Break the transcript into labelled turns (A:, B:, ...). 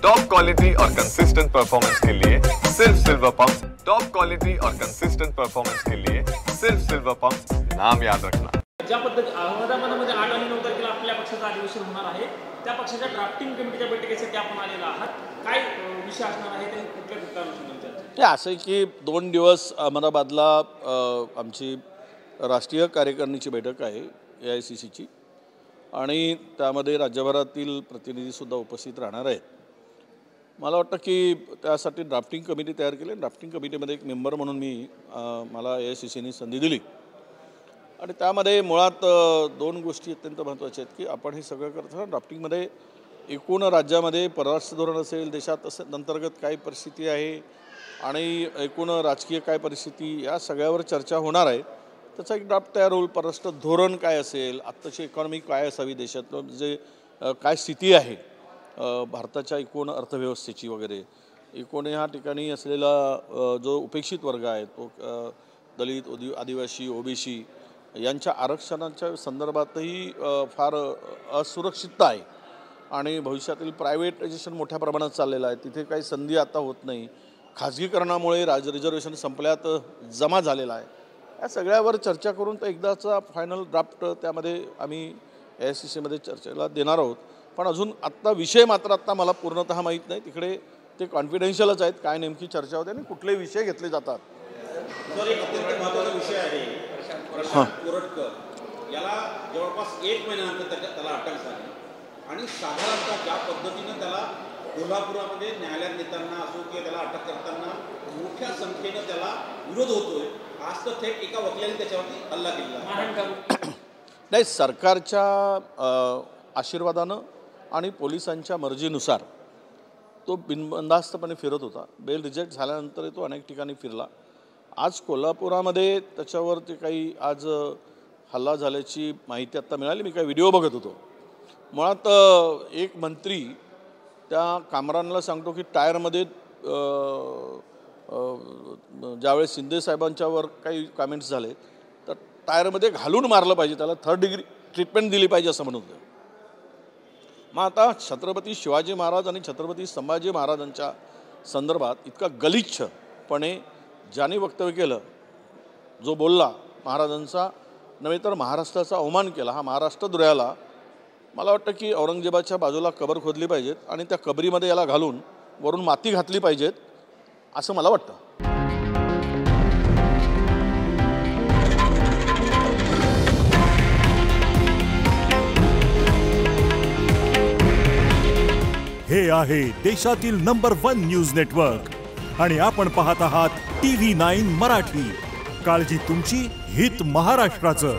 A: Top quality और consistent performance के लिए सिर्फ सिल्वर पंप्स। टॉप क्वालिटी और कंसिस्टेंट परफॉर्मेंस के लिए सिर्फ सिल्वर पंप्स, नाम याद रखना।
B: ज्या पद्धती अहमदाबादमध्ये 8 आणि 9 तारखेला आपल्या पक्षाचं अधिवेशन होणार आहे, त्या पक्षाच्या ड्राफ्टिंग कमिटीच्या बैठकीसाठी आपण आलेला आहात, काय विषय असणार आहे ते कुठल्या कुठल्या
C: असं आहे की 2 दिवस अहमदाबादला आमची राष्ट्रीय कार्यकारिणीची बैठक आहे AICCची, आणि त्यामध्ये राज्यभरातील प्रतिनिधीसुद्धा उपस्थित राहणार आहेत। मला वाटतं की त्यासाठी ड्राफ्टिंग कमिटी तयार केली। ड्राफ्टिंग कमिटीमध्ये एक मेंबर म्हणून मला AICCने संधी दिली, आणि त्यामध्ये मुळात 2 गोष्टी अत्यंत महत्त्वाच्या आहेत की आपण हे सगळं करताना ड्राफ्टिंगमध्ये एकूण राज्यामध्ये परराष्ट्र धोरण असेल, देशात अंतर्गत काय परिस्थिती आहे आणि एकूण राजकीय काय परिस्थिती, या सगळ्यावर चर्चा होणार आहे। त्याचा एक ड्राफ्ट तयार होईल। परराष्ट्र धोरण काय असेल, आत्ताची इकॉनॉमी काय असावी, देशात जे काय स्थिती आहे भारताच्या एकूण अर्थव्यवस्थेची वगैरे, एकूण ह्या ठिकाणी असलेला जो उपेक्षित वर्ग आहे तो दलित, आदिवासी, OBC यांच्या आरक्षणाच्या संदर्भातही फार असुरक्षितता आहे, आणि भविष्यातील प्रायव्हेटायझेशन मोठ्या प्रमाणात चाललेलं आहे। तिथे काही संधी आता होत नाही, खाजगीकरणामुळे रिझर्वेशन संपल्यात जमा झालेला आहे। या सगळ्यावर चर्चा करून तर एकदाचा फायनल ड्राफ्ट त्यामध्ये आम्ही AICCमध्ये चर्चेला देणार आहोत। पण अजून आत्ता विषय मात्र आत्ता मला पूर्णतः माहीत नाही, तिकडे ते कॉन्फिडेन्शियलच आहेत, काय नेमकी चर्चा होते आणि कुठले विषय घेतले जातात।
D: सर, एक अत्यंत महत्त्वाचा विषय आहे प्रशांत कोरटकर याला जवळपास 1 महिन्यानंतर त्याला अटक झाली, आणि साधारणतः ज्या पद्धतीनं त्याला कोल्हापुरामध्ये न्यायालयात नेताना असो किंवा त्याला अटक करताना मोठ्या संख्येनं त्याला विरोध होतोय, आज तर थेट एका वकिलाने त्याच्यावरती हल्ला केला
C: नाही। सरकारच्या आशीर्वादानं आणि पोलिसांच्या मर्जीनुसार तो बिनबंदास्तपणे फिरत होता। बेल रिजेक्ट झाल्यानंतर तो अनेक ठिकाणी फिरला। आज कोल्हापुरामध्ये त्याच्यावर ते काही आज हल्ला झाल्याची माहिती आत्ता मिळाली। मी काही व्हिडिओ बघत होतो। मुळात एक मंत्री त्या कामरांना सांगतो की टायरमध्ये ज्यावेळेस शिंदे साहेबांच्यावर काही कमेंट्स झाले तर टायरमध्ये घालून मारलं पाहिजे, त्याला 3rd डिग्री ट्रीटमेंट दिली पाहिजे असं म्हणत होतं। मग आता छत्रपती शिवाजी महाराज आणि छत्रपती संभाजी महाराजांच्या संदर्भात इतका गलिच्छपणे ज्यांनी वक्तव्य केलं, जो बोलला, महाराजांचा नव्हे तर महाराष्ट्राचा अवमान केला, हा महाराष्ट्रद्रोहाला, मला वाटतं की औरंगजेबाच्या बाजूला कबर खोदली पाहिजेत आणि त्या कबरीमध्ये याला घालून वरून माती घातली पाहिजेत असं मला वाटतं।
E: हे आहे देशातील नंबर 1 न्यूज नेटवर्क, आणि आपण पाहत आहात TV9 मराठी। काळजी तुमची, हित महाराष्ट्राचं।